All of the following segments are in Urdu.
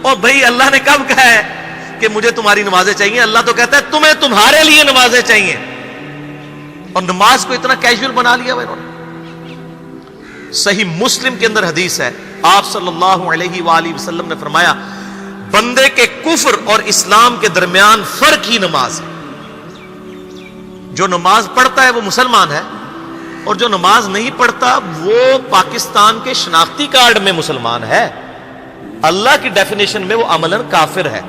اور بھائی اللہ نے کب کہا ہے کہ مجھے تمہاری نمازیں چاہیے؟ اللہ تو کہتا ہے تمہیں تمہارے لیے نمازیں چاہیے، اور نماز کو اتنا کیجول بنا لیا انہوں نے۔ صحیح مسلم کے اندر حدیث ہے، آپ صلی اللہ علیہ وآلہ وسلم نے فرمایا بندے کے کفر اور اسلام کے درمیان فرق ہی نماز ہے۔ جو نماز پڑھتا ہے وہ مسلمان ہے، اور جو نماز نہیں پڑھتا وہ پاکستان کے شناختی کارڈ میں مسلمان ہے، اللہ کی ڈیفینیشن میں وہ عملاً کافر ہے۔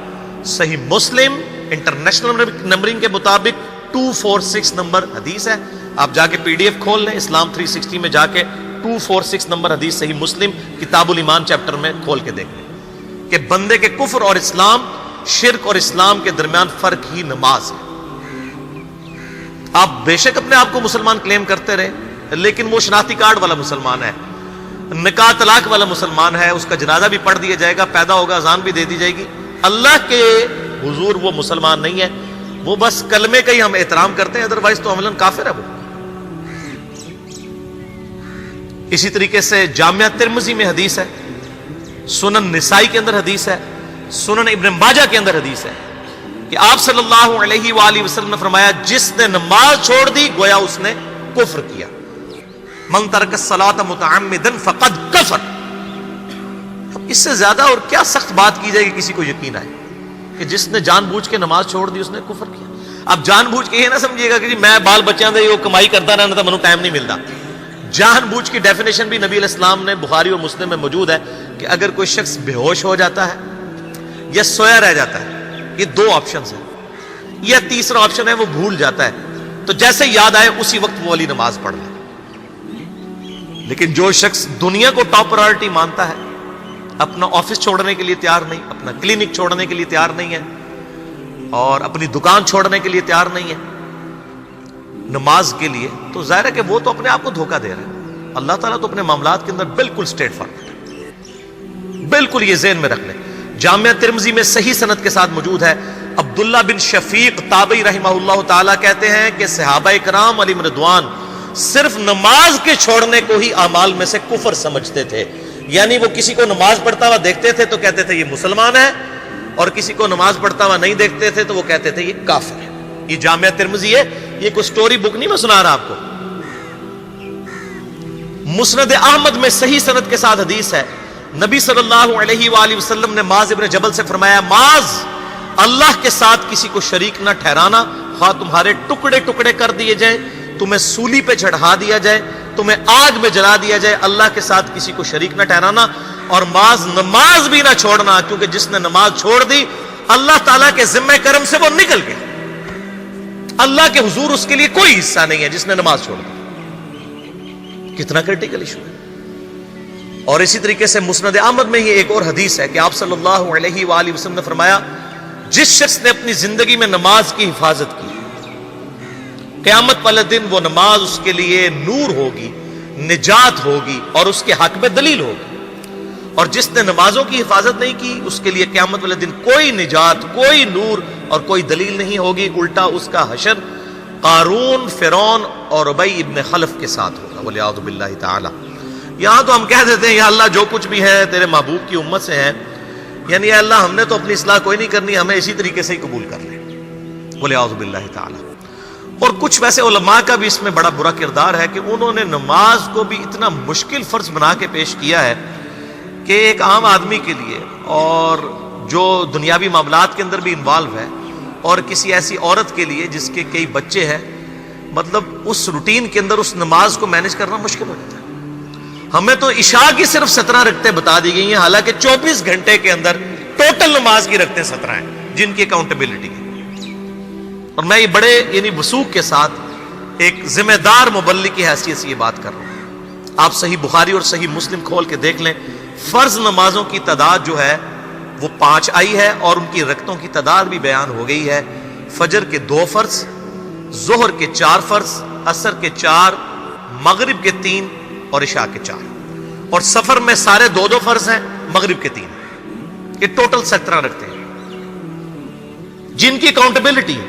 صحیح مسلم انٹرنیشنل نمبرنگ کے مطابق 246 نمبر حدیث ہے، آپ جا کے پی ڈی ایف کھول لیں اسلام 360 میں، جا کے 246 نمبر حدیث صحیح مسلم کتاب الایمان چیپٹر میں کھول کے دیکھ لیں کہ بندے کے کفر اور اسلام، شرک اور اسلام کے درمیان فرق ہی نماز ہے۔ آپ بے شک اپنے آپ کو مسلمان کلیم کرتے رہے، لیکن وہ شناختی کارڈ والا مسلمان ہے، نکاح طلاق والا مسلمان ہے، اس کا جنازہ بھی پڑھ دیا جائے گا، پیدا ہوگا اذان بھی دے دی جائے گی، اللہ کے حضور وہ مسلمان نہیں ہے، وہ بس کلمے کا ہی ہم احترام کرتے ہیں، ادروائز تو عملاً کافر ہے وہ۔ اسی طریقے سے جامعہ ترمذی میں حدیث ہے، سنن نسائی کے اندر حدیث ہے، سنن ابن ماجہ کے اندر حدیث ہے کہ آپ صلی اللہ علیہ وآلہ وسلم نے فرمایا جس نے نماز چھوڑ دی گویا اس نے کفر کیا، من ترک الصلاۃ متعمدا فقد کفر۔ اب اس سے زیادہ اور کیا سخت بات کی جائے کہ کسی کو یقین آئے کہ جس نے جان بوجھ کے نماز چھوڑ دی اس نے کفر کیا۔ اب جان بوجھ کے یہ نہ سمجھیے گا کہ جی میں بال بچیاں دے وہ کمائی کرتا رہنا تھا منو ٹائم نہیں ملتا۔ جان بوجھ کی ڈیفینیشن بھی نبی علیہ السلام نے بخاری اور مسلم میں موجود ہے کہ اگر کوئی شخص بے ہوش ہو جاتا ہے یا سویا رہ جاتا ہے، یہ دو آپشنز ہیں، یا تیسرا آپشن ہے وہ بھول جاتا ہے، تو جیسے یاد آئے اسی وقت وہ والی نماز پڑھ لے۔ لیکن جو شخص دنیا کو ٹاپ پرائورٹی مانتا ہے، اپنا آفس چھوڑنے کے لیے تیار نہیں، اپنا کلینک چھوڑنے کے لیے تیار نہیں ہے، اور اپنی دکان چھوڑنے کے لیے تیار نہیں ہے نماز کے لیے، تو ظاہر ہے کہ وہ تو اپنے آپ کو دھوکہ دے رہے ہیں۔ اللہ تعالیٰ تو اپنے معاملات کے اندر بالکل اسٹریٹ فارورڈ ہے، بالکل یہ ذہن میں رکھ لیں۔ جامعہ ترمذی میں صحیح سند کے ساتھ موجود ہے، عبداللہ بن شفیق تابعی رحمہ اللہ تعالیٰ کہتے ہیں کہ صحابہ کرام علیہم رضوان صرف نماز کے چھوڑنے کو ہی اعمال میں سے کفر سمجھتے تھے، یعنی وہ کسی کو نماز پڑھتا ہوا دیکھتے تھے تو کہتے تھے یہ مسلمان ہے، اور کسی کو نماز پڑھتا ہوا نہیں دیکھتے تھے تو وہ کہتے تھے یہ کافر ہے۔ یہ جامعہ ترمذی ہے، یہ کوئی سٹوری بک نہیں میں سنا رہا آپ کو۔ مسند احمد میں صحیح سند کے ساتھ حدیث ہے، نبی صلی اللہ علیہ وآلہ وسلم نے معاذ ابن جبل سے فرمایا معاذ اللہ کے ساتھ کسی کو شریک نہ ٹھہرانا، خواہ تمہارے ٹکڑے ٹکڑے کر دیے جائیں، تمہیں سولی پہ چڑھا دیا جائے، تمہیں آگ میں جلا دیا جائے، اللہ کے ساتھ کسی کو شریک نہ ٹھہرانا، اور معاذ نماز بھی نہ چھوڑنا، کیونکہ جس نے نماز چھوڑ دی اللہ تعالیٰ کے ذمہ کرم سے وہ نکل گیا، اللہ کے حضور اس کے لیے کوئی حصہ نہیں ہے جس نے نماز چھوڑ دی۔ کتنا کریٹیکل ایشو ہے۔ اور اسی طریقے سے مسند احمد میں ہی ایک اور حدیث ہے کہ آپ صلی اللہ علیہ وآلہ وسلم نے فرمایا جس شخص نے اپنی زندگی میں نماز کی حفاظت کی، قیامت والے دن وہ نماز اس کے لیے نور ہوگی، نجات ہوگی، اور اس کے حق میں دلیل ہوگی، اور جس نے نمازوں کی حفاظت نہیں کی اس کے لیے قیامت والے دن کوئی نجات، کوئی نور اور کوئی دلیل نہیں ہوگی، الٹا اس کا حشر قارون، فرعون اور ابی ابن خلف کے ساتھ ہوگا، والعیاذ باللہ تعالی۔ یہاں تو ہم کہہ دیتے ہیں یا اللہ جو کچھ بھی ہے تیرے محبوب کی امت سے ہے، یعنی اے اللہ ہم نے تو اپنی اصلاح کوئی نہیں کرنی، ہمیں اسی طریقے سے ہی قبول کر لیں، والعیاذ باللہ تعالی۔ اور کچھ ویسے علماء کا بھی اس میں بڑا برا کردار ہے کہ انہوں نے نماز کو بھی اتنا مشکل فرض بنا کے پیش کیا ہے کہ ایک عام آدمی کے لیے، اور جو دنیاوی معاملات کے اندر بھی انوالو ہے، اور کسی ایسی عورت کے لیے جس کے کئی بچے ہیں، مطلب اس روٹین کے اندر اس نماز کو مینج کرنا مشکل ہو جاتا ہے۔ ہمیں تو عشاء کی صرف 17 رکعتیں بتا دی گئی ہیں، حالانکہ 24 گھنٹے کے اندر ٹوٹل نماز کی رکعتیں 17 ہیں جن کی اکاؤنٹیبلٹی ہے۔ اور میں یہ بڑے یعنی وثوق کے ساتھ ایک ذمہ دار مبلغ کی حیثیت سے یہ بات کر رہا ہوں۔ آپ صحیح بخاری اور صحیح مسلم کھول کے دیکھ لیں، فرض نمازوں کی تعداد جو ہے وہ 5 آئی ہے، اور ان کی رکعتوں کی تعداد بھی بیان ہو گئی ہے۔ فجر کے 2 فرض، ظہر کے 4 فرض، عصر کے 4، مغرب کے 3 اور عشاء کے 4، اور سفر میں سارے 2 فرض ہیں، مغرب کے 3، یہ ٹوٹل 17 رکھتے ہیں جن کی اکاؤنٹیبلٹی۔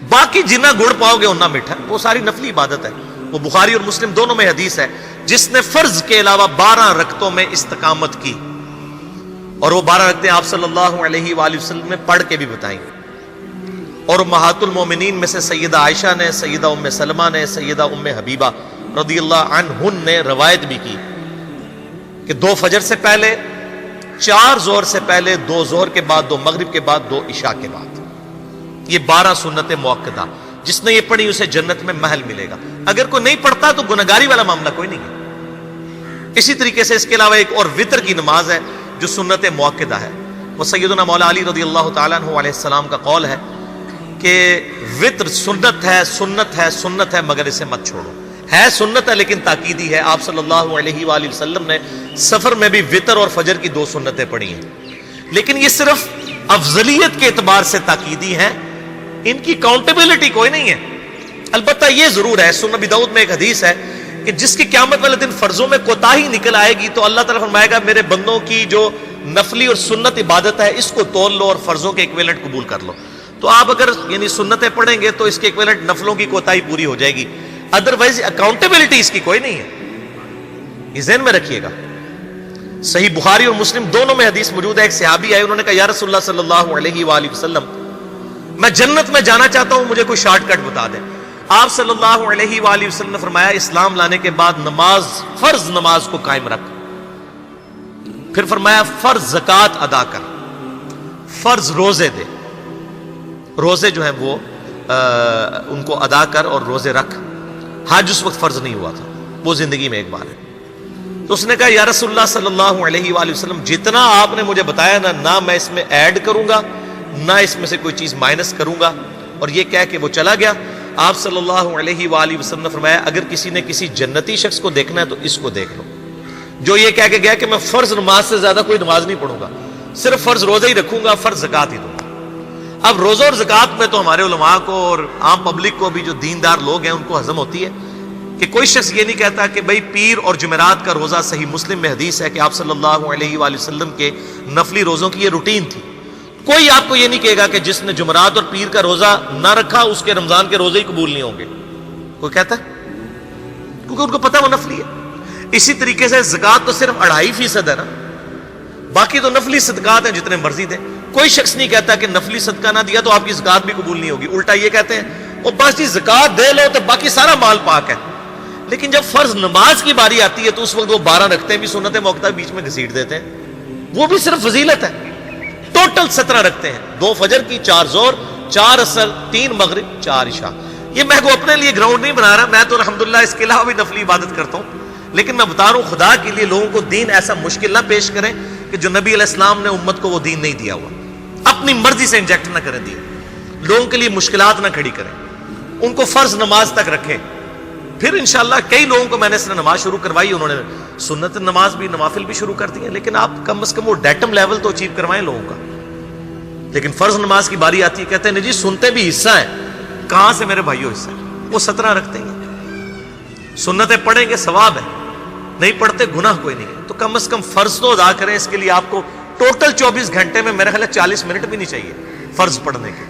باقی جنہ گڑ پاؤ گے انہ میٹھا، وہ ساری نفلی عبادت ہے، وہ بخاری اور مسلم دونوں میں حدیث ہے، جس نے فرض کے علاوہ 12 رکعتوں میں استقامت کی اور وہ 12 رکعتیں آپ صلی اللہ علیہ وآلہ وسلم نے پڑھ کے بھی بتائیں. اور امہات المومنین میں سے سیدہ عائشہ نے، سیدہ ام سلمہ نے، سیدہ ام حبیبہ رضی اللہ عنہن نے روایت بھی کی کہ 2 فجر سے پہلے، 4 ظہر سے پہلے، 2 ظہر کے بعد، 2 مغرب کے بعد، 2 عشاء کے بعد. یہ 12 سنت موقدہ، جس نے یہ پڑھی اسے جنت میں محل ملے گا. اگر کوئی نہیں پڑھتا تو گنہگاری والا معاملہ کوئی نہیں ہے. اسی طریقے سے اس کے علاوہ ایک اور وطر کی نماز ہے جو سنت موقدہ ہے. وہ سیدنا مولا علی رضی اللہ تعالیٰ عنہ علیہ السلام کا قول ہے کہ وطر سنت ہے، سنت ہے، سنت ہے، مگر اسے مت چھوڑو. ہے سنت ہے لیکن تاکیدی ہے. آپ صلی اللہ علیہ وآلہ وسلم نے سفر میں بھی وطر اور فجر کی 2 سنتیں پڑھی ہیں، لیکن یہ صرف افضلیت کے اعتبار سے تاکیدی ہیں، ان کی کاؤنٹیبلٹی کوئی نہیں ہے. البتہ یہ ضرور ہے، سنن ابی داؤد میں ایک حدیث ہے کہ جس کی قیامت والے دن فرضوں میں کوتاہی نکل آئے گی تو اللہ تعالیٰ فرمائے گا میرے بندوں کی جو نفلی اور سنت عبادت ہے اس کو تول لو اور فرضوں کے ایکویلنٹ قبول کر لو. تو آپ اگر یعنی سنتیں پڑھیں گے تو اس کے ایکویلنٹ نفلوں کی کوتاہی پوری ہو جائے گی، ادروائز اکاؤنٹیبلٹی اس کی کوئی نہیں ہے. یہ ذہن میں رکھیے گا. صحیح بخاری اور مسلم دونوں میں حدیث موجود ہے. ایک صحابی آئے، انہوں نے کہا یا رسول اللہ صلی اللہ علیہ وآلہ وسلم میں جنت میں جانا چاہتا ہوں، مجھے کوئی شارٹ کٹ بتا دیں. آپ صلی اللہ علیہ وآلہ وسلم نے فرمایا اسلام لانے کے بعد نماز، فرض نماز کو قائم رکھ. پھر فرمایا فرض زکوٰۃ ادا کر، فرض روزے دے، روزے جو ہیں وہ ان کو ادا کر اور روزے رکھ. حج اس وقت فرض نہیں ہوا تھا، وہ زندگی میں ایک بار ہے. تو اس نے کہا یا رسول اللہ صلی اللہ علیہ وآلہ وسلم جتنا آپ نے مجھے بتایا نہ میں اس میں ایڈ کروں گا نہ اس میں سے کوئی چیز مائنس کروں گا. اور یہ کہہ کے وہ چلا گیا. آپ صلی اللہ علیہ وآلہ وسلم نے فرمایا اگر کسی نے کسی جنتی شخص کو دیکھنا ہے تو اس کو دیکھ لو جو یہ کہہ کے گیا کہ میں فرض نماز سے زیادہ کوئی نماز نہیں پڑھوں گا، صرف فرض روزہ ہی رکھوں گا، فرض زکوٰۃ ہی دوں گا. اب روزہ اور زکوٰۃ میں تو ہمارے علماء کو اور عام پبلک کو بھی جو دیندار لوگ ہیں ان کو ہضم ہوتی ہے کہ کوئی شخص یہ نہیں کہتا کہ بھئی پیر اور جمعرات کا روزہ. صحیح مسلم میں حدیث ہے کہ آپ صلی اللہ علیہ وآلہ وسلم کے نفلی روزوں کی یہ روٹین تھی. کوئی آپ کو یہ نہیں کہے گا کہ جس نے جمعرات اور پیر کا روزہ نہ رکھا اس کے رمضان کے روزے ہی قبول نہیں ہوں گے. کوئی کہتا ہے؟ کیونکہ ان کو پتہ وہ نفلی ہے. اسی طریقے سے زکوٰۃ تو صرف 2.5% ہے نا، باقی تو نفلی صدقات ہیں جتنے مرضی دیں. کوئی شخص نہیں کہتا کہ نفلی صدقہ نہ دیا تو آپ کی زکوٰۃ بھی قبول نہیں ہوگی. الٹا یہ کہتے ہیں وہ بس جی زکوٰۃ دے لو تو باقی سارا مال پاک ہے. لیکن جب فرض نماز کی باری آتی ہے تو اس وقت وہ 12 رکھتے ہیں بھی سنت موقدہ بیچ میں گھسیٹ دیتے ہیں. وہ بھی صرف فضیلت ہے. ٹوٹل 17 رکھتے ہیں، 2 فجر کی، 4 ظہر، 4 عصر، 3 مغرب، 4 عشاء. یہ میں کو اپنے لیے گراؤنڈ نہیں بنا رہا، میں تو الحمدللہ اس کے علاوہ بھی نفلی عبادت کرتا ہوں. لیکن میں بتا رہا ہوں خدا کے لیے لوگوں کو دین ایسا مشکل نہ پیش کریں کہ جو نبی علیہ السلام نے امت کو وہ دین نہیں دیا ہوا. اپنی مرضی سے انجیکٹ نہ کریں دین، لوگوں کے لیے مشکلات نہ کھڑی کریں. ان کو فرض نماز تک رکھیں. پھر انشاءاللہ کئی لوگوں کو میں نے اس نے نماز شروع کروائی، انہوں نے سنت نماز بھی، نوافل بھی شروع کر دی ہیں. لیکن آپ کم از کم وہ ڈیٹم لیول تو اچیو کروائیں لوگوں کا. لیکن فرض نماز کی باری آتی ہے کہتے ہیں جی سنتے بھی حصہ ہے. کہاں سے میرے بھائیوں حصہ ہے؟ وہ 17 رکھتے ہیں، سنتیں پڑھیں گے ثواب ہے، نہیں پڑھتے گناہ کوئی نہیں. تو کم از کم فرض تو ادا کریں. اس کے لیے آپ کو ٹوٹل 24 گھنٹے میں میرے خیال ہے 40 منٹ بھی نہیں چاہیے فرض پڑھنے کے.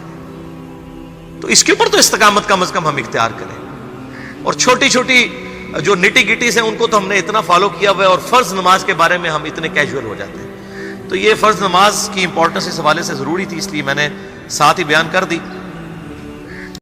تو اس کے اوپر تو استقامت کم از کم ہم اختیار کریں. اور چھوٹی چھوٹی جو نٹی گٹیز ہیں ان کو تو ہم نے اتنا فالو کیا ہوا ہے، اور فرض نماز کے بارے میں ہم اتنے کیجول ہو جاتے ہیں. تو یہ فرض نماز کی امپورٹنس اس حوالے سے ضروری تھی، اس لیے میں نے ساتھ ہی بیان کر دی.